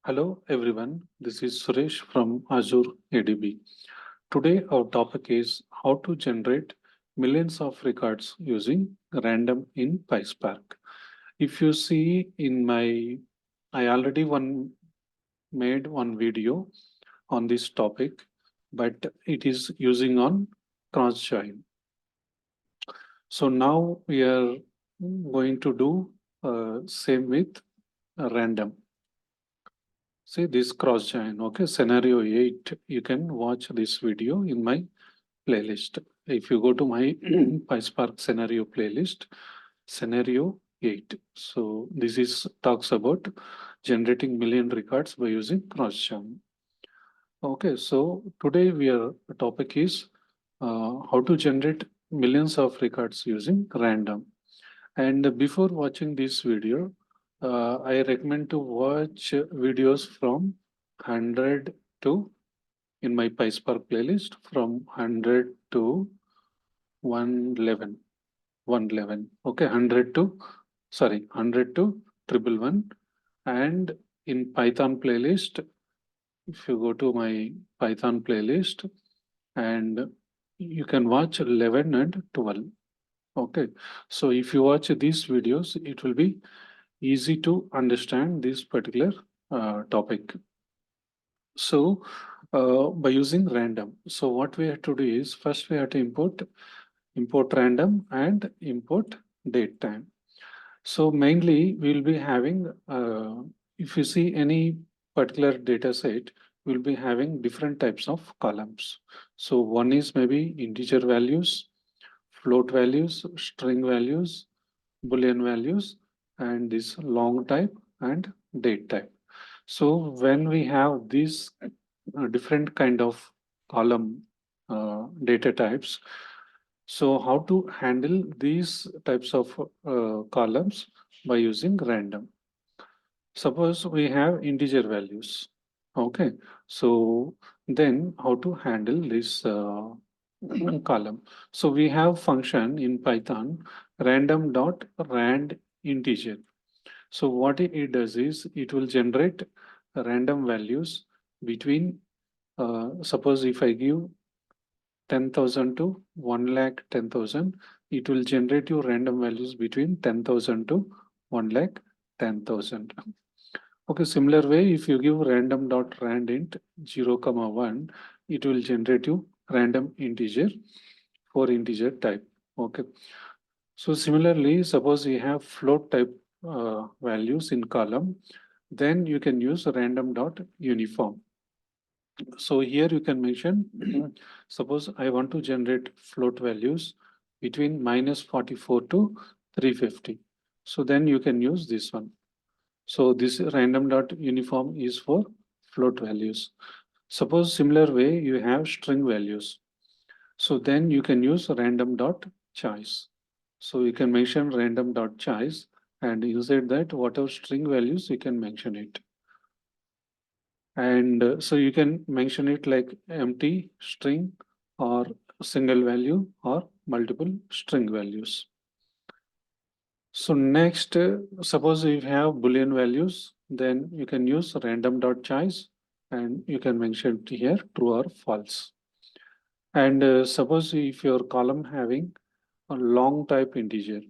Hello everyone, this is Suresh from Azure ADB. Today our topic is how to generate millions of records using random in PySpark. If you see in I already made one video on this topic, but it is using on cross join. So now we are going to do same with random. See this cross join, okay, scenario 8. You can watch this video in my playlist. If you go to my PySpark scenario playlist, scenario 8. So this is talks about generating million records by using cross join. Okay, so today the topic is how to generate millions of records using random. And before watching this video, I recommend to watch videos from 100 to in my PySpark playlist from 100 to 111. 111. Okay, 100 to 100 to 111. And in Python playlist, if you go to my Python playlist, and you can watch 11 and 12. Okay, so if you watch these videos, it will be easy to understand this particular topic. So by using random, so what we have to do is first we have to import random and import date time. So mainly we'll be having, if you see any particular data set, we'll be having different types of columns. So one is maybe integer values, float values, string values, Boolean values, and this long type and date type. So when we have these different kind of column data types, so how to handle these types of columns by using random. Suppose we have integer values. Okay, so then how to handle this column? So we have function in Python random dot rand integer. So what it does is it will generate random values between suppose if I give 10,000 to 1 lakh 10,000, it will generate you random values between 10,000 to 1 lakh 10,000. Okay, similar way, if you give random dot rand int 0, comma 1, it will generate you random integer for integer type. Okay. So similarly, suppose you have float type values in column, then you can use random dot uniform. So here you can mention, suppose I want to generate float values between -44 to 350. So then you can use this one. So this random dot uniform is for float values. Suppose similar way you have string values. So then you can use random dot choice. So you can mention random dot choice, and inside that whatever string values you can mention it. And so you can mention it like empty string or single value or multiple string values. So next, suppose you have Boolean values, then you can use random dot choice and you can mention here true or false. And suppose if your column having a long type integer.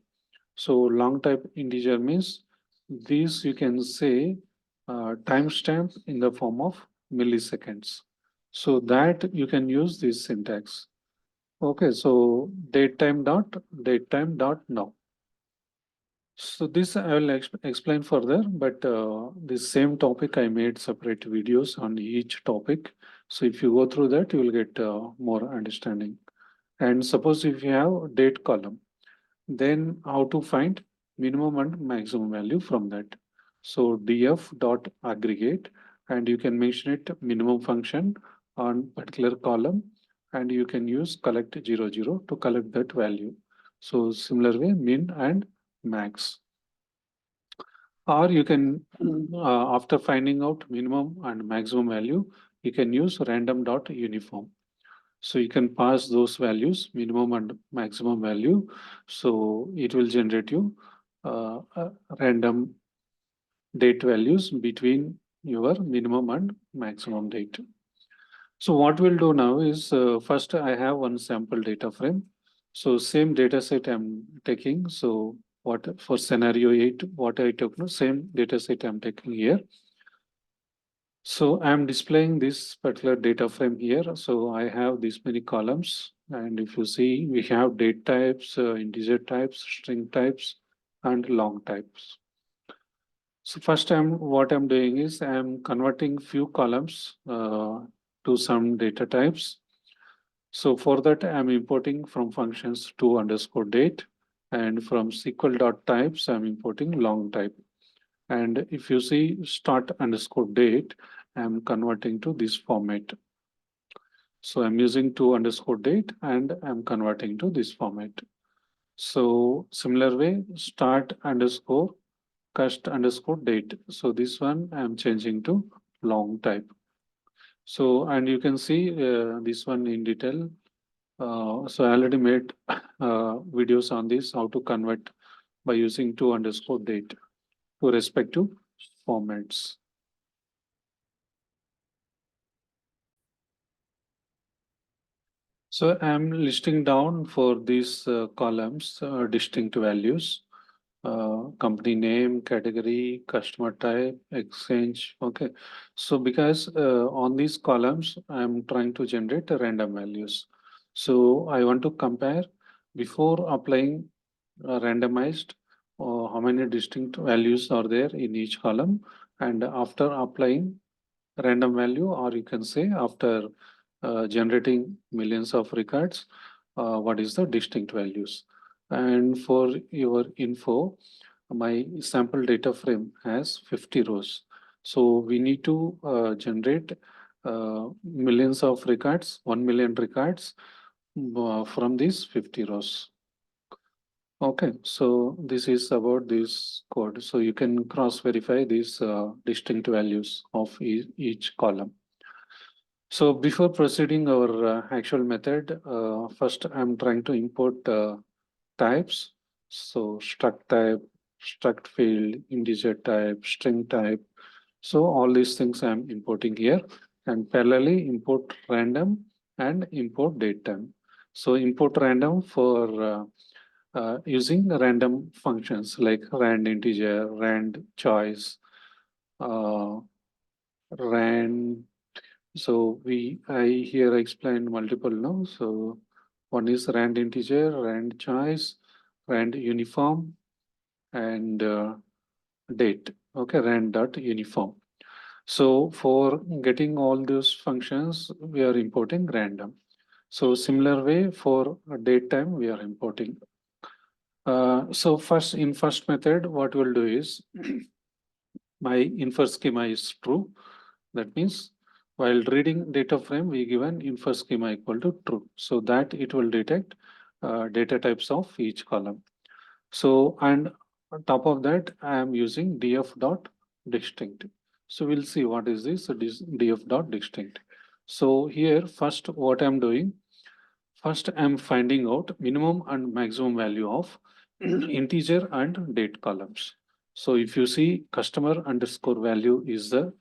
So long type integer means this you can say timestamp in the form of milliseconds. So that you can use this syntax. Okay, so datetime dot now. So this I will explain further, but this same topic I made separate videos on each topic. So if you go through that, you will get more understanding. And suppose if you have date column, then how to find minimum and maximum value from that. So df dot aggregate, and you can mention it minimum function on particular column, and you can use collect 00 to collect that value. So similar way min and max. Or you can, after finding out minimum and maximum value, you can use random dot uniform. So you can pass those values, minimum and maximum value. So it will generate you random date values between your minimum and maximum date. So what we'll do now is first I have one sample data frame. So same data set I'm taking. So what for scenario 8, what I took, no, same data set I'm taking here. So I'm displaying this particular data frame here. So I have this many columns. And if you see, we have date types, integer types, string types, and long types. So first time what I'm doing is I'm converting few columns to some data types. So for that, I'm importing from functions to underscore date, and from SQL dot types, I'm importing long type. And if you see start underscore date, I'm converting to this format. So I'm using to underscore date and I'm converting to this format. So similar way, start underscore cust underscore date. So this one I'm changing to long type. So, and you can see this one in detail. So I already made videos on this, how to convert by using to underscore date to respective formats. So I'm listing down for these columns distinct values, company name, category, customer type, exchange. Okay. So because on these columns, I'm trying to generate random values. So I want to compare before applying randomized how many distinct values are there in each column, and after applying random value, or you can say after generating millions of records, what is the distinct values. And for your info, my sample data frame has 50 rows. So we need to generate millions of records, 1 million records from these 50 rows. Okay, so this is about this code. So you can cross verify these distinct values of each column. So before proceeding our actual method, first I'm trying to import types. So struct type, struct field, integer type, string type. So all these things I'm importing here, and parallelly import random and import datetime. So import random for using random functions like rand integer, rand choice, uh, rand. So I here explained multiple now. So one is rand integer, rand choice, rand uniform, and date. Okay, rand dot uniform. So for getting all those functions, we are importing random. So similar way for date time, we are importing. So first in first method, what we'll do is my infer schema is true. That means while reading data frame, we given infer schema equal to true, so that it will detect data types of each column. So, and on top of that, I am using df dot distinct. So we'll see what is this df dot distinct. So here, first what I'm doing, first I'm finding out minimum and maximum value of integer and date columns. So if you see customer underscore value is the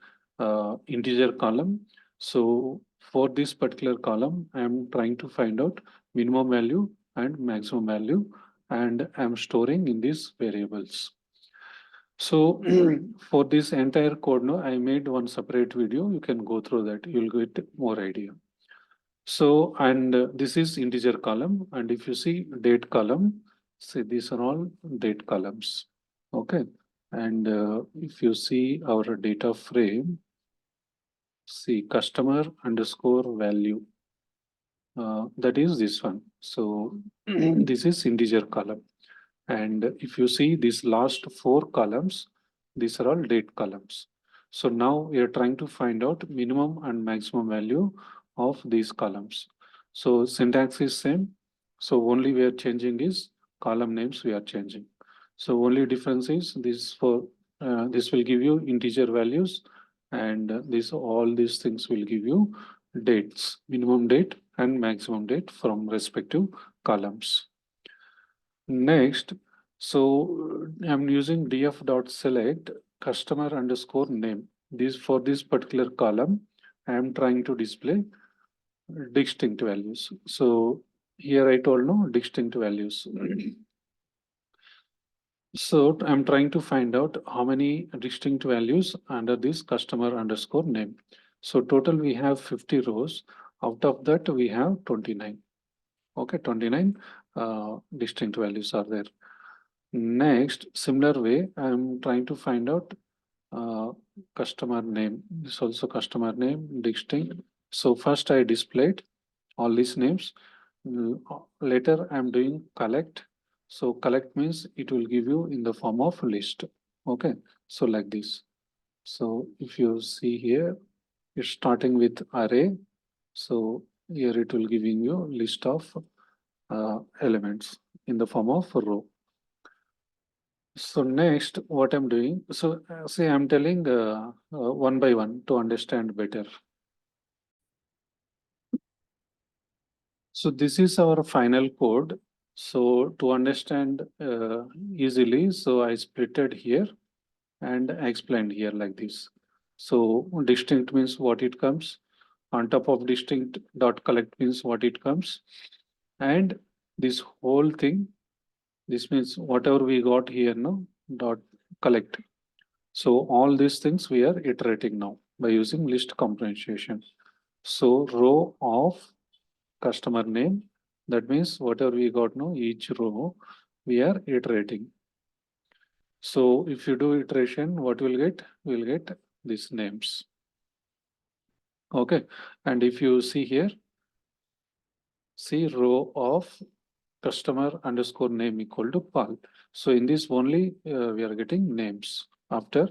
integer column. So for this particular column, I'm trying to find out minimum value and maximum value, and I'm storing in these variables. So for this entire code, no, I made one separate video. You can go through that. You'll get more idea. So, and this is integer column. And if you see date column, see these are all date columns. Okay. And if you see our data frame, see customer underscore value. That is this one. So this is integer column. And if you see these last four columns, these are all date columns. So now we are trying to find out minimum and maximum value of these columns. So syntax is same. So only we are changing is column names we are changing. So only difference is this for this will give you integer values, and this all these things will give you dates, minimum date and maximum date from respective columns. Next, so I'm using df dot select customer underscore name. This for this particular column, I am trying to display distinct values. So here I told no distinct values. So I'm trying to find out how many distinct values under this customer underscore name. So total we have 50 rows. Out of that we have 29. Okay, 29 distinct values are there. Next, similar way, I'm trying to find out uh, customer name. This also customer name distinct. So first I displayed all these names. Later I'm doing collect. So collect means it will give you in the form of list. Okay, so like this. So if you see here, it's starting with array. So here it will giving you list of elements in the form of row. So next, what I'm doing, so say I'm telling one by one to understand better. So this is our final code. So to understand easily, so I splitted here and I explained here like this. So distinct means what it comes. On top of distinct dot collect means what it comes. And this whole thing, this means whatever we got here now, dot collect. So all these things we are iterating now by using list comprehension. So row of customer name, that means whatever we got now, each row we are iterating. So if you do iteration, what we'll get? We'll get these names. Okay. And if you see here, see row of customer underscore name equal to Paul. So in this only we are getting names after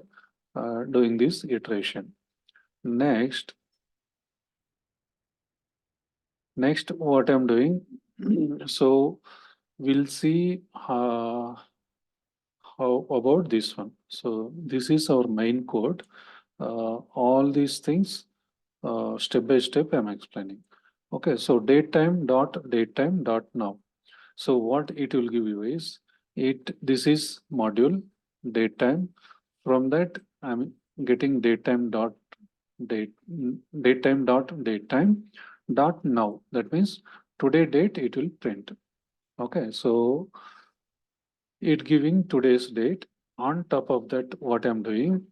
doing this iteration. Next, what I'm doing, so we'll see how about this one. So this is our main code. All these things step by step I'm explaining. Okay, so datetime dot now. So what it will give you is this is module datetime. From that I'm getting datetime dot datetime dot now. That means today date it will print. Okay, so it giving today's date. On top of that, what I'm doing,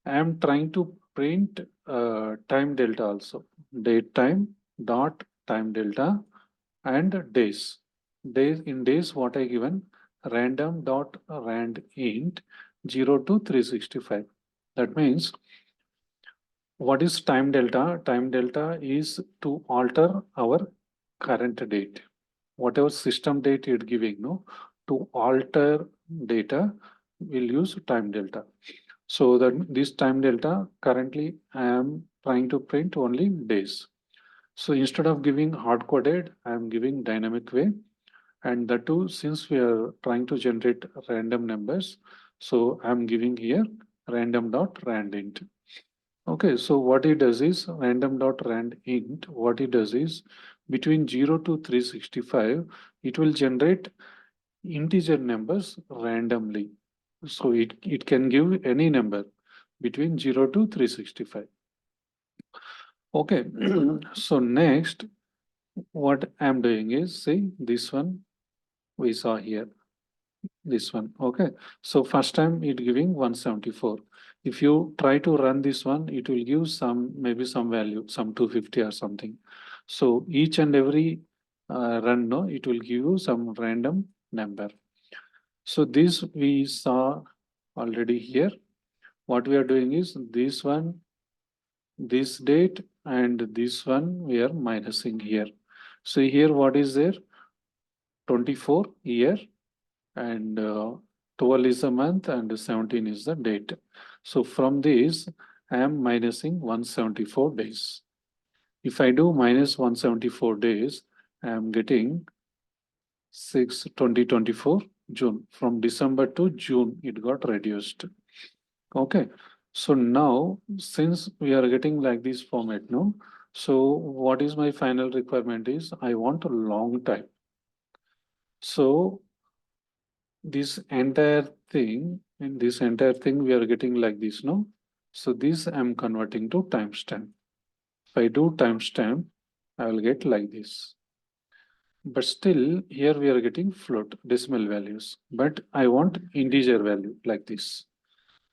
I'm trying to print time delta also. Date time dot time delta and days. Days in days, what I given random dot rand int 0 to 365. That means what is time delta? Time delta is to alter our current date. Whatever system date it's giving, no, to alter data, we'll use time delta. So that this time delta currently I am trying to print only days. So instead of giving hard coded, I am giving dynamic way. And the two, since we are trying to generate random numbers, so I'm giving here random dot rand int. Okay, so what it does is random dot rand int, what it does is between 0 to 365, it will generate integer numbers randomly. So it can give any number between 0 to 365. Okay, so next, what I'm doing is, see this one we saw here, this one. Okay, so first time it giving 174. If you try to run this one, it will give some, maybe some value, some 250 or something. So each and every run, no, it will give you some random number. So this we saw already here. What we are doing is this one, this date, and this one we are minusing here. So here what is there? 24 year and 12 is the month and 17 is the date. So from this, I am minusing 174 days. If I do minus 174 days, I am getting 2024 June. From December to June, it got reduced. Okay. So now, since we are getting like this format now, so what is my final requirement is I want a long time. So this entire thing, we are getting like this, no? So this I'm converting to timestamp. If I do timestamp, I will get like this. But still, here we are getting float decimal values. But I want integer value like this.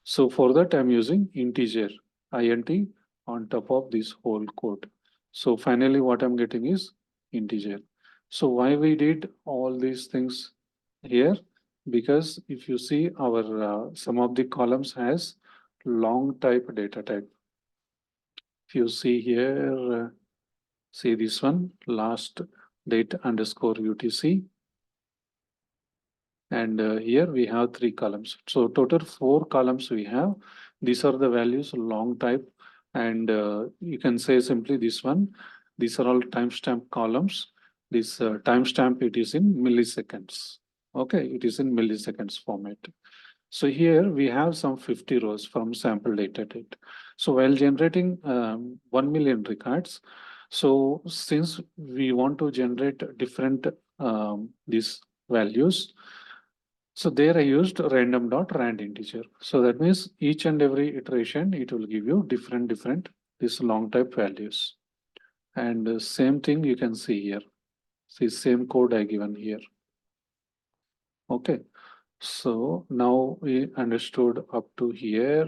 So for that, I'm using integer int on top of this whole code. So finally, what I'm getting is integer. So why we did all these things here? Because if you see our some of the columns has long type data type. If you see here, see this one, last date underscore UTC. And here we have 3 columns. So total 4 columns we have. These are the values long type. And you can say simply this one. These are all timestamp columns. This timestamp, it is in milliseconds. Okay, it is in milliseconds format. So here we have some 50 rows from sample data date. So while generating 1 million records, so since we want to generate different these values, so there I used random.rand integer. So that means each and every iteration, it will give you different this long type values. And same thing you can see here. See same code I given here. Okay. So now we understood up to here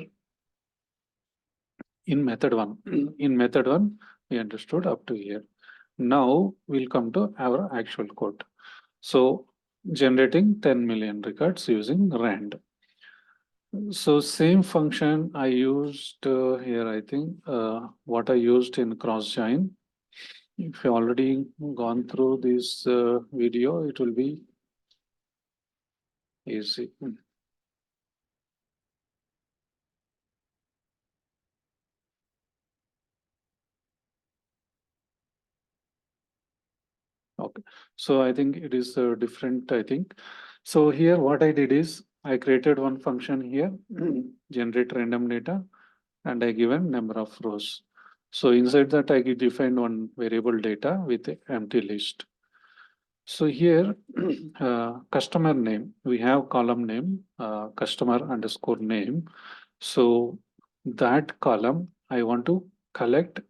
in method one. In method one, we understood up to here. Now we'll come to our actual code. So generating 10 million records using rand. So same function I used here, I think, what I used in cross join. If you already gone through this video, it will be easy. Okay, so I think it is different, I think. So here what I did is I created one function here, generate random data, and I given number of rows. So inside that I defined one variable data with a empty list. So here, customer name, we have column name, customer underscore name. So that column, I want to collect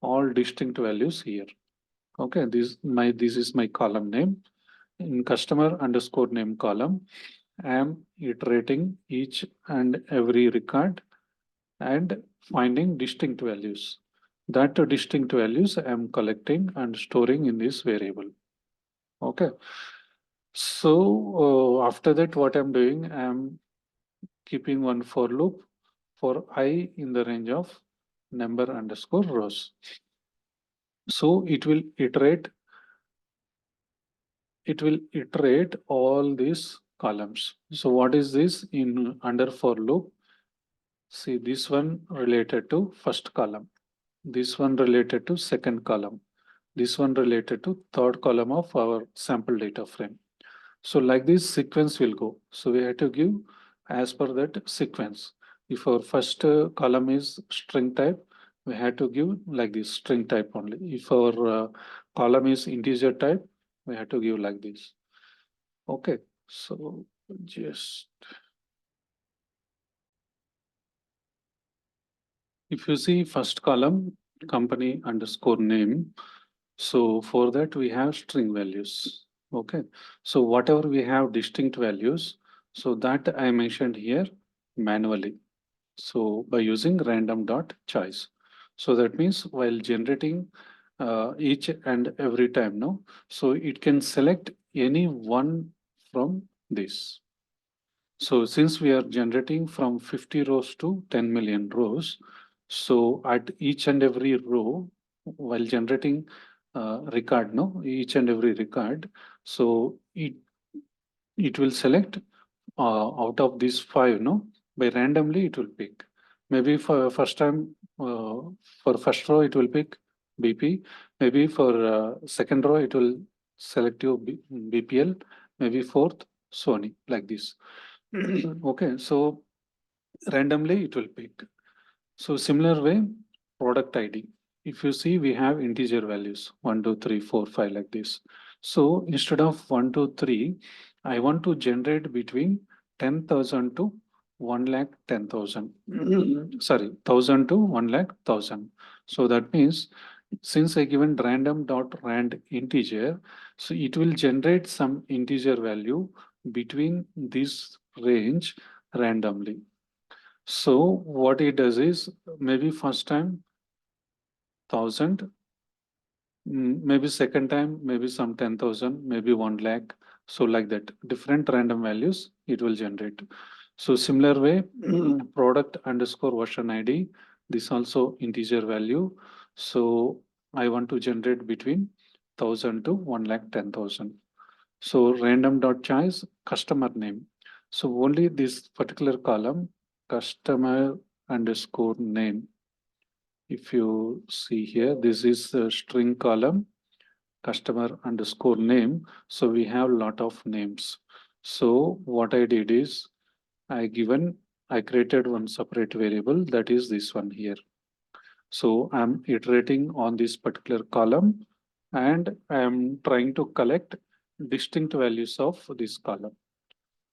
all distinct values here. Okay, this is my column name. In customer underscore name column, I am iterating each and every record and finding distinct values. That distinct values I am collecting and storing in this variable. Okay. So after that, what I'm doing, I'm keeping one for loop for I in the range of number underscore rows. So it will iterate all these columns. So what is this in under for loop? See this one related to first column, this one related to second column, this one related to third column of our sample data frame. So like this sequence will go. So we have to give as per that sequence. If our first column is string type, we have to give like this string type only. If our column is integer type, we have to give like this. Okay, so just if you see first column, company underscore name. So for that we have string values. Okay, so whatever we have distinct values, so that I mentioned here manually. So by using random dot choice. So that means while generating each and every time, no, so it can select any one from this. So since we are generating from 50 rows to 10 million rows, so at each and every row, while generating record, no, each and every record, so it will select out of these 5, no, by randomly it will pick. Maybe for first time, for first row it will pick BP. Maybe for second row it will select your BPL. Maybe fourth Sony, like this. Okay, so randomly it will pick. So similar way, product ID. If you see, we have integer values 1, 2, 3, 4, 5 like this. So instead of 1, 2, 3, I want to generate between 10,000 to 1,10,000. Sorry, 1,000 to 1,00,000. So that means since I given random dot rand integer, so it will generate some integer value between this range randomly. So what it does is maybe first time 1,000, maybe second time, maybe some 10,000, maybe 1 lakh. So like that, different random values it will generate. So similar way, product underscore version ID, this also integer value. So I want to generate between 1,000 to 1,10,000. So random dot choice customer name. So only this particular column, customer underscore name. If you see here, this is a string column, customer underscore name. So we have a lot of names. So what I did is I created one separate variable, that is this one here. So I'm iterating on this particular column and I'm trying to collect distinct values of this column.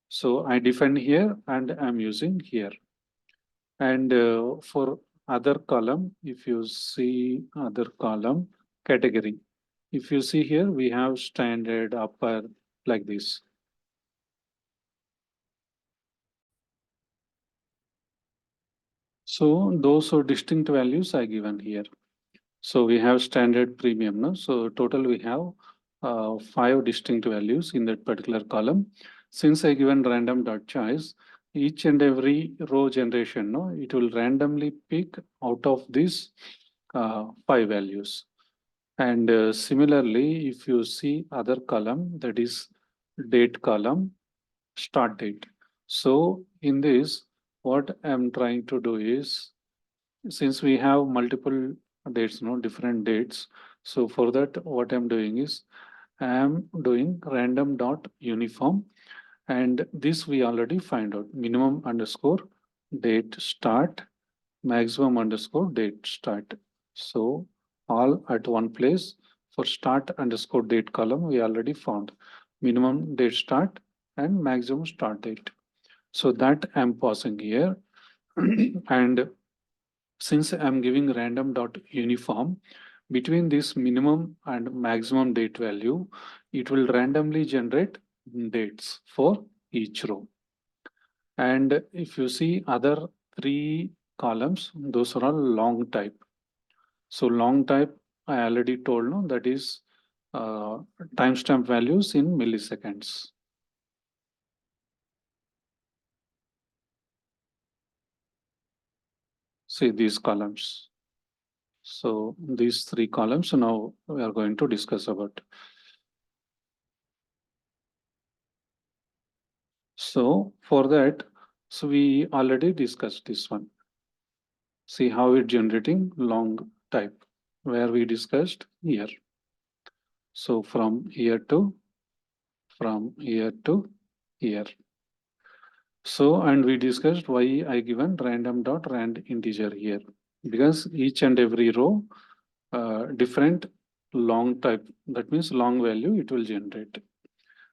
So I define here and I'm using here. And for other column, if you see other column category, if you see here, we have standard, upper, like this. So those are distinct values I given here. So we have standard premium. No? So total we have 5 distinct values in that particular column. Since I given random dot choice, each and every row generation, no, it will randomly pick out of these 5 values. And similarly, if you see other column, that is date column, start date. So in this, what I'm trying to do is, since we have multiple dates, no, different dates. So for that, what I'm doing is, I'm doing random dot uniform, and this we already find out minimum underscore date start, maximum underscore date start. So all at one place. For start underscore date column, we already found minimum date start and maximum start date. So that I'm passing here. And since I'm giving random dot uniform, between this minimum and maximum date value, it will randomly generate dates for each row. And if you see other 3 columns, those are all long type. So long type, I already told, no, that is timestamp values in milliseconds. See these columns. So these 3 columns now we are going to discuss about. So for that, so we already discussed this one. See how it generating long type, where we discussed here. So from here to here. So, and we discussed why I given random dot rand integer here, because each and every row different long type, that means long value it will generate.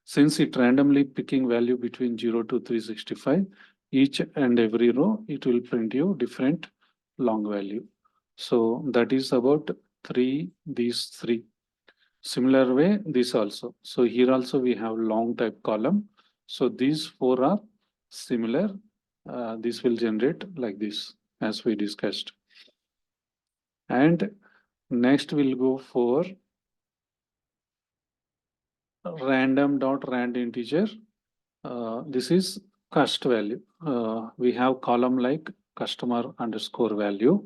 Since it randomly picking value between 0 to 365, each and every row, it will print you different long value. So that is about these three. Similar way, this also. So here also we have long type column. So these 4 are similar. This will generate like this, as we discussed. And next we'll go for random dot rand integer. This is cust value. We have column like customer underscore value.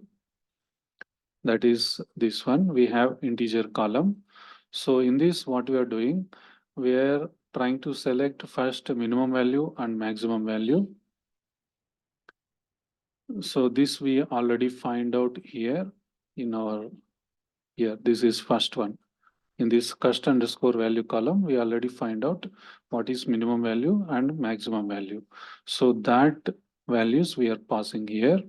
That is this one. We have integer column. So in this, what we are doing, we are trying to select first minimum value and maximum value. So this we already find out here in our here. This is first one. In this cust underscore value column, we already find out what is minimum value and maximum value. So that values we are passing here.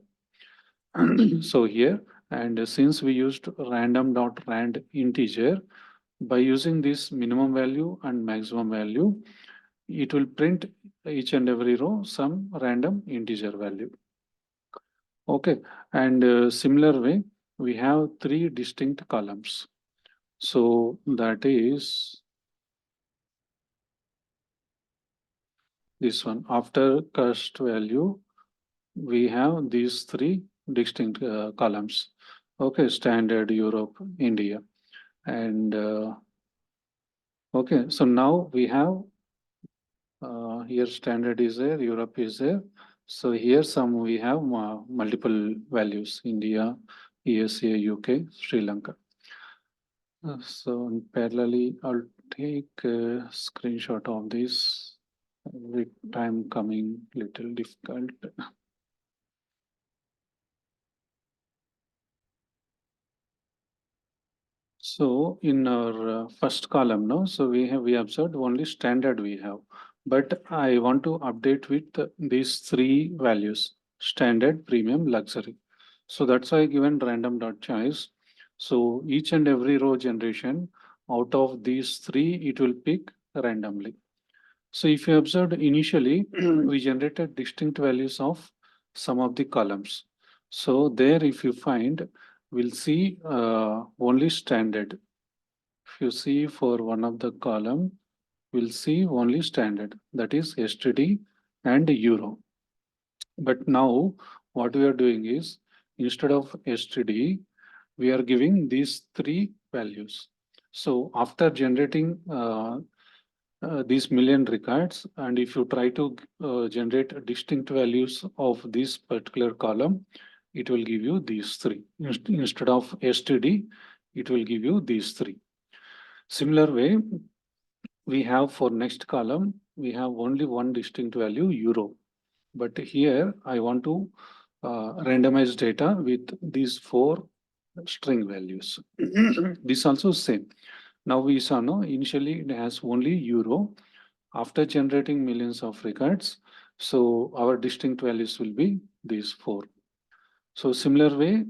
So here, and since we used random dot rand integer, by using this minimum value and maximum value, it will print each and every row some random integer value. Okay, and similar way, we have three distinct columns. So that is this one. After cast value, we have these three distinct columns. Okay, standard, Europe, India. And okay, so now we have here standard is there, Europe is there. So here some we have multiple values, India, USA, UK, Sri Lanka. So parallelly, I'll take a screenshot of this. Every time coming little difficult. So in our first column, no, so we observed only standard we have, but I want to update with these three values: standard, premium, luxury. So that's why I given random dot choice. So each and every row generation out of these three, it will pick randomly. So if you observed initially, we generated distinct values of some of the columns. So there, if you find, we'll see only standard. If you see for one of the column, we'll see only standard, that is STD and euro. But now what we are doing is, instead of STD, we are giving these three values. So after generating these million records, and if you try to generate distinct values of this particular column, it will give you these three. Instead of STD, it will give you these three. Similar way, we have for next column, we have only one distinct value, euro. But here I want to randomize data with these four string values. This also same. Now we saw, no, initially it has only euro. After generating millions of records, so our distinct values will be these four. So similar way,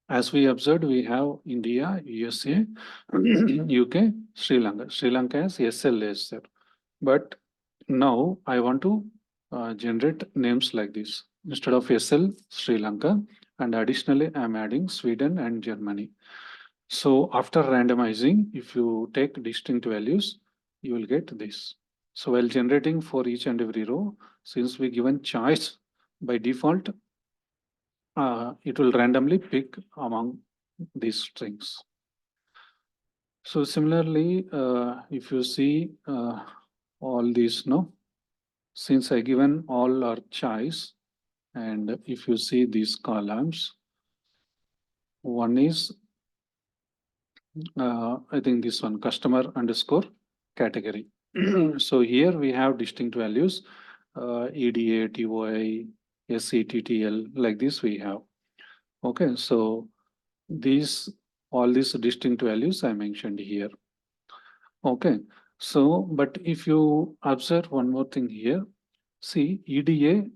as we observed, we have India, USA, UK, Sri Lanka. Sri Lanka has SLS there. But now I want to generate names like this. Instead of SL, Sri Lanka, and additionally, I'm adding Sweden and Germany. So after randomizing, if you take distinct values, you will get this. So while generating for each and every row, since we given choice by default, it will randomly pick among these strings. So similarly, if you see all these, no, since I given all our choice, and if you see these columns, one is, I think this one, customer underscore category. So here we have distinct values, EDA, TOI, SETTL, like this we have. Okay, so these, all these distinct values I mentioned here. Okay, so, but if you observe one more thing here, see, EDA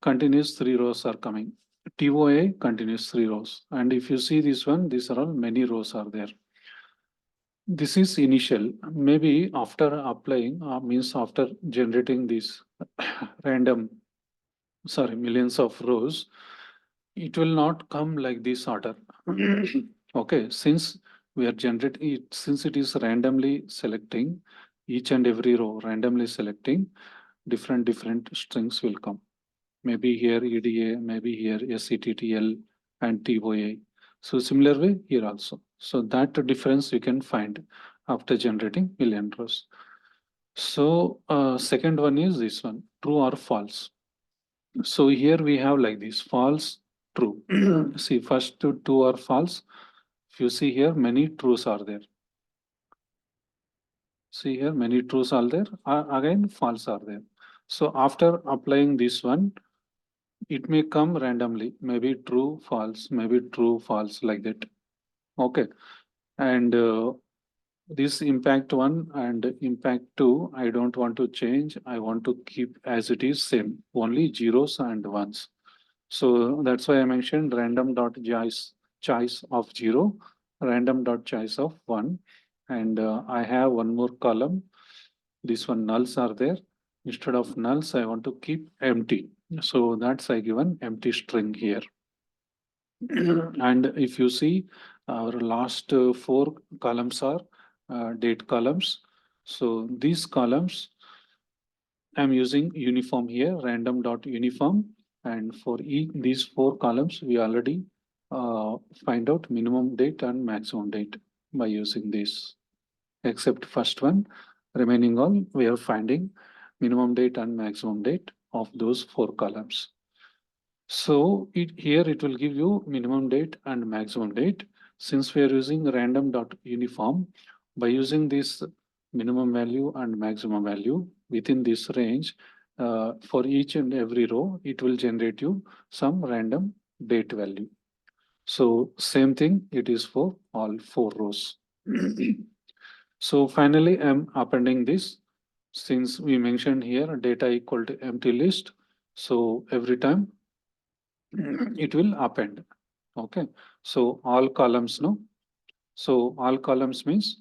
continuous three rows are coming. TOA continuous three rows. And if you see this one, these are all many rows are there. This is initial. Maybe after applying, means after generating these random, sorry, millions of rows, it will not come like this order. Okay, since we are generating it, since it is randomly selecting each and every row, randomly selecting different strings will come. Maybe here EDA, maybe here SETTL and TOA. So similar way here also. So that difference you can find after generating million rows. So second one is this one, true or false. So here we have like this, false, true. See, first two or false. If you see here, many trues are there. See here, many trues are there. Again, false are there. So after applying this one, it may come randomly, maybe true, false, maybe true, false, like that. Okay. And this impact one and impact two, I don't want to change. I want to keep as it is same, only zeros and ones. So that's why I mentioned random dot choice of zero, random dot choice of one. And I have one more column. this one nulls are there. Instead of nulls, I want to keep empty. So that's I given empty string here. And if you see, our last four columns are date columns. So these columns, I'm using uniform here, random dot uniform. And for these four columns, we already find out minimum date and maximum date by using this. Except first one, remaining all, we are finding minimum date and maximum date of those four columns. So here it will give you minimum date and maximum date. Since we are using random dot uniform, by using this minimum value and maximum value within this range, for each and every row, it will generate you some random date value. So same thing, it is for all four rows. So finally, I'm appending this. Since we mentioned here data equal to empty list, so every time it will append. Okay, so all columns, no. So all columns means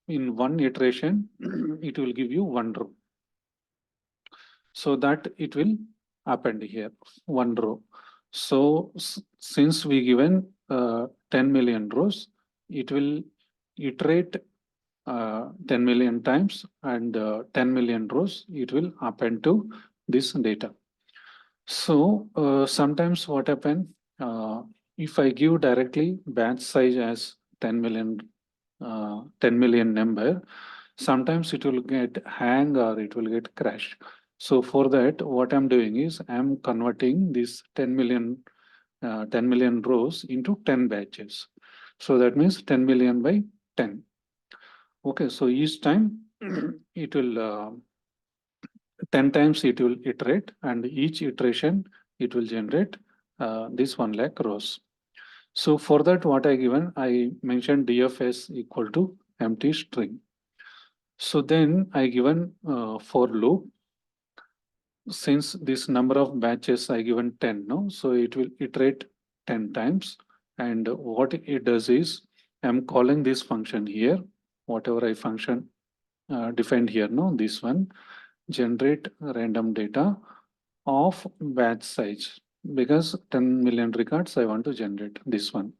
in one iteration, it will give you one row. So that it will append here, one row. So since we given 10 million rows, it will iterate 10 million times, and 10 million rows, it will append to this data. So sometimes what happen, if I give directly batch size as 10 million number, sometimes it will get hang or it will get crash. So for that, what I'm doing is I'm converting this 10 million rows into 10 batches. So that means 10 million by 10. Okay, so each time it will 10 times it will iterate, and each iteration it will generate this 1 lakh rows. So for that, what I mentioned DFS equal to empty string. So then I given for loop. Since this number of batches I given 10, no, so it will iterate 10 times. And what it does is I'm calling this function here, whatever I function defined here, no, this one, generate random data of batch size, because 10 million records I want to generate this one.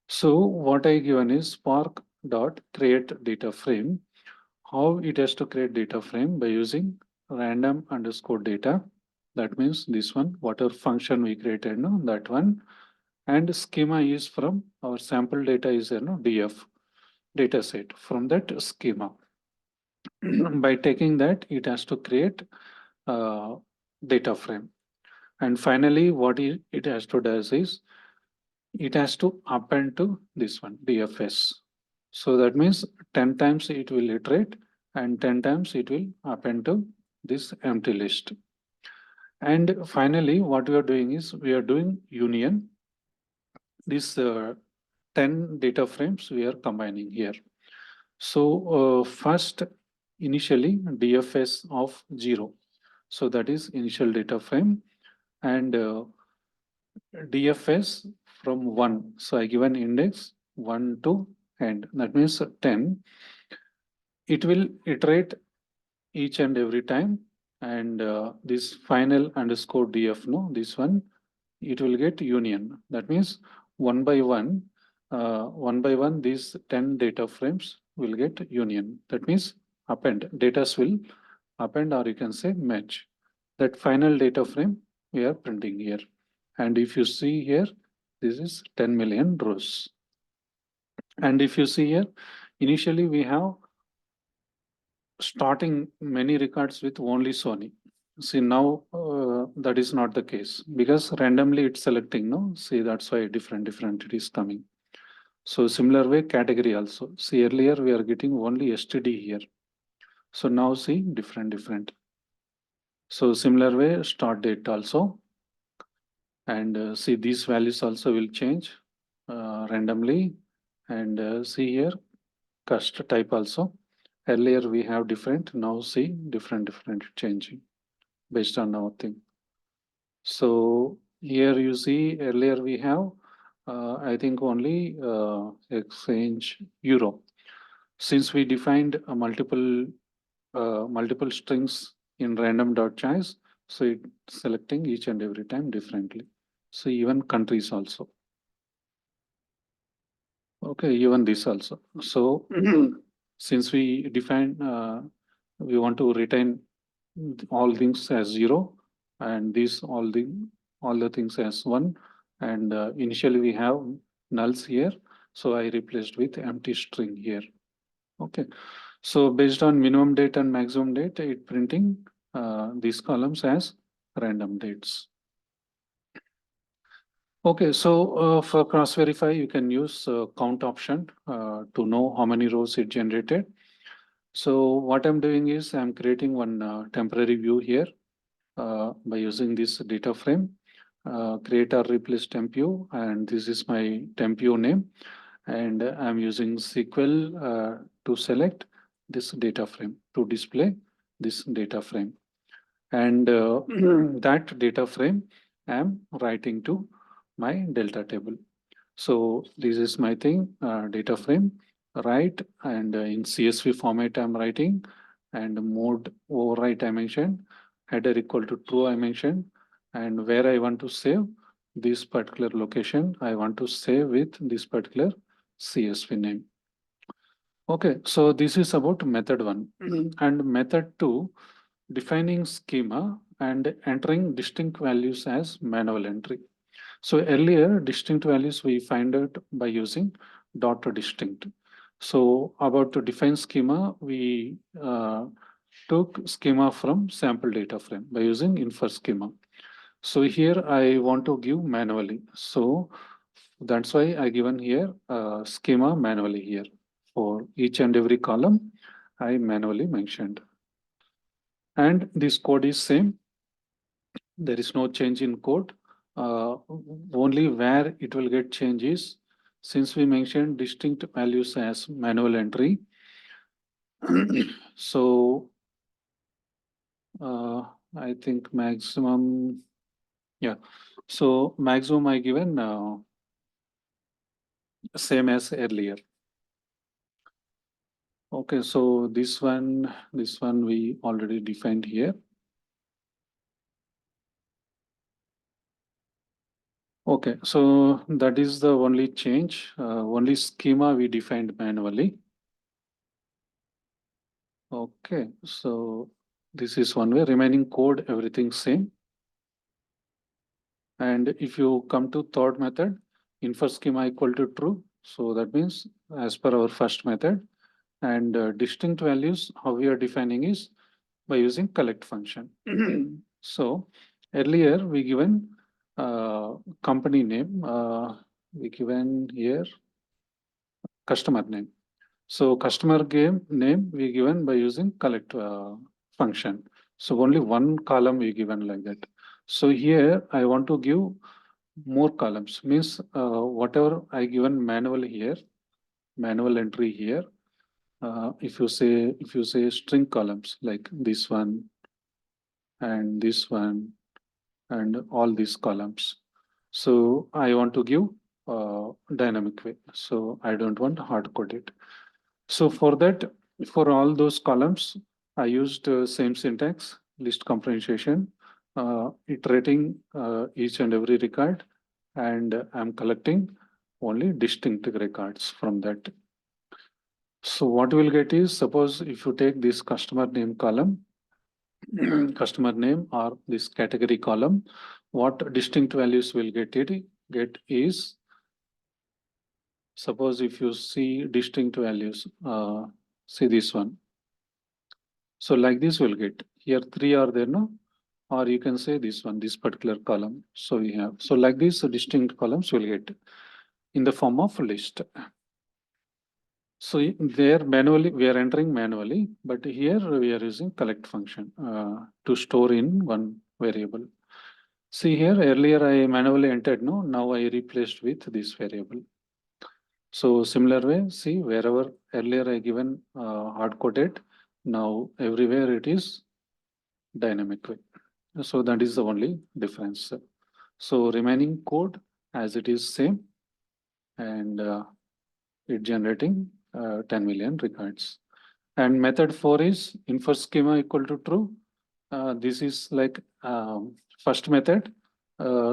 So what I given is spark dot create data frame. How it has to create data frame? By using random underscore data. That means this one, whatever function we created, no, that one. And schema is from our sample data is DF data set from that schema. By taking that, it has to create data frame. And finally, what it has to do is it has to append to this one, DFS. So that means 10 times it will iterate and 10 times it will append to this empty list. And finally, what we are doing is we are doing union. This 10 data frames we are combining here. So first, initially DFS of 0. So that is initial data frame, and DFS from 1. So I give an index 1 to end. That means 10. It will iterate each and every time. And this final underscore DF, no, this one, it will get union. That means one by one, these 10 data frames will get union. That means append. Data will append, or you can say match. That final data frame we are printing here. And if you see here, this is 10 million rows. And if you see here, initially we have starting many records with only Sony. See now that is not the case, because randomly it's selecting, no? See, that's why different it is coming. So similar way category also. See, earlier we are getting only STD here. So now see different. So similar way start date also. And see, these values also will change randomly. And see here cast type also. Earlier we have different, now see different changing based on our thing. So here you see earlier we have I think only exchange euro. Since we defined a multiple multiple strings in random.choice. So it's selecting each and every time differently. So even countries also. Okay, even this also. So since we define, we want to retain all things as 0 and these all the things as 1. And initially we have nulls here. So I replaced with empty string here. Okay. So based on minimum date and maximum date, it printing these columns as random dates. Okay, so for cross verify, you can use count option to know how many rows it generated. So what I'm doing is I'm creating one temporary view here by using this data frame, create or replace temp view, and this is my temp view name. And I'm using SQL to select this data frame to display this data frame. And that data frame I'm writing to my delta table. So this is my thing, data frame, right? And in CSV format, I'm writing, and mode overwrite I mentioned, header equal to true I mentioned, and where I want to save this particular location, I want to save with this particular CSV name. Okay, so this is about method 1. And method 2, defining schema and entering distinct values as manual entry. So earlier, distinct values we find out by using dot distinct. So about to define schema, we took schema from sample data frame by using infer schema. So here I want to give manually. So that's why I given here schema manually here. For each and every column, I manually mentioned. And this code is same. There is no change in code. Only where it will get changes, since we mentioned distinct values as manual entry. So I think maximum, yeah. So maximum I given same as earlier. Okay, so this one we already defined here. Okay, so that is the only change. Only schema we defined manually. Okay, so this is one way. Remaining code, everything same. And if you come to third method, infer schema equal to true. So that means as per our first method. And distinct values, how we are defining is by using collect function. So earlier we given company name, we given here customer name. So customer name we given by using collect function. So only one column we given like that. So here I want to give more columns, means whatever I given manually here, manual entry here. If you say string columns like this one and this one and all these columns. So I want to give dynamic way. So I don't want hard code it. So for that, for all those columns, I used same syntax, list comprehension, iterating each and every record, and I'm collecting only distinct records from that. So what we'll get is, suppose if you take this customer name column, customer name or this category column, what distinct values will get is, suppose if you see distinct values, see this one. So like this we'll get here 3 are there, no? Or you can say this one, this particular column. So we have, so like this distinct columns will get in the form of list. So there manually, we are entering manually, but here we are using collect function to store in one variable. See here, earlier I manually entered, no? Now I replaced with this variable. So similar way, see wherever earlier I given hard coded, now everywhere it is dynamic way. So that is the only difference. So remaining code as it is same, and it generating 10 million records. And method 4 is infer schema equal to true. This is like first method.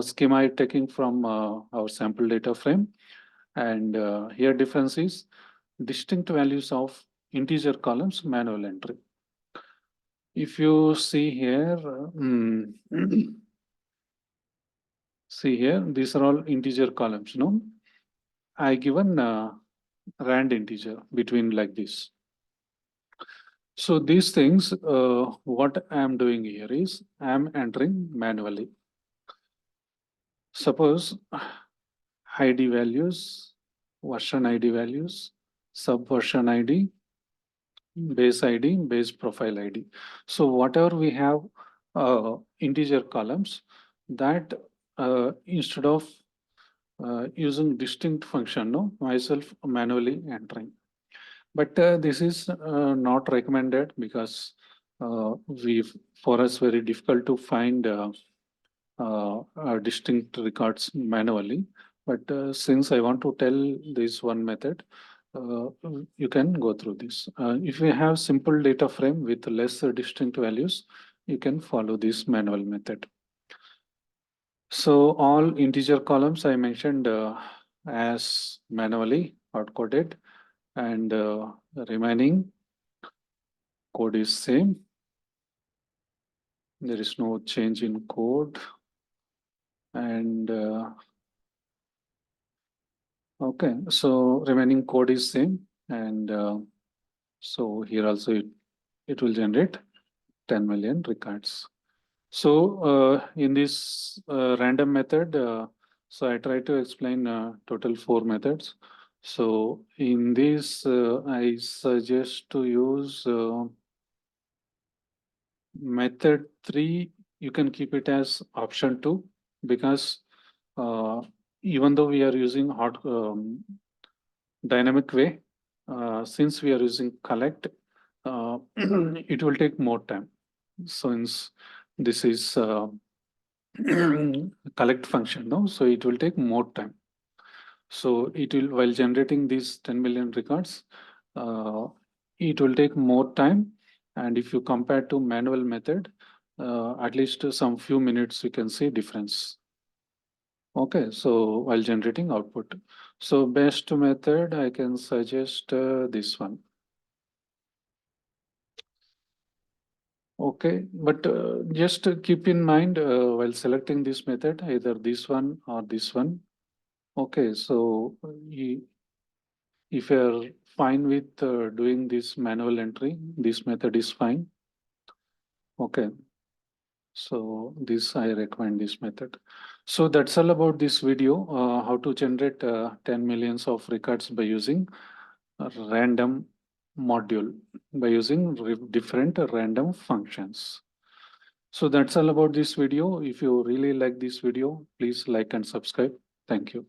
Schema is taking from our sample data frame. And here difference is distinct values of integer columns manual entry. If you see here, see here, these are all integer columns, no? I given rand integer between like this. So these things, what I am doing here is I am entering manually. Suppose ID values, version ID values, subversion ID, base ID, base profile ID. So whatever we have integer columns, that instead of using distinct function, no, myself manually entering. But this is not recommended because we, for us, very difficult to find distinct records manually. But since I want to tell this one method, you can go through this. If you have simple data frame with less distinct values, you can follow this manual method. So all integer columns I mentioned as manually hard-coded, and remaining code is same. There is no change in code. And okay, so remaining code is same. And so here also it will generate 10 million records. So in this random method, so I try to explain total 4 methods. So in this, I suggest to use method 3. You can keep it as option 2 because even though we are using hot dynamic way, since we are using collect, it will take more time. Since this is collect function, no, so it will take more time. So it will, while generating these 10 million records, it will take more time. And if you compare to manual method, at least some few minutes, you can see difference. Okay, so while generating output. So best method, I can suggest this one. Okay, but just keep in mind while selecting this method, either this one or this one. Okay, so if you're fine with doing this manual entry, this method is fine. Okay, so this I recommend this method. So that's all about this video, how to generate 10 millions of records by using a random module, by using different random functions. So that's all about this video. If you really like this video, please like and subscribe. Thank you.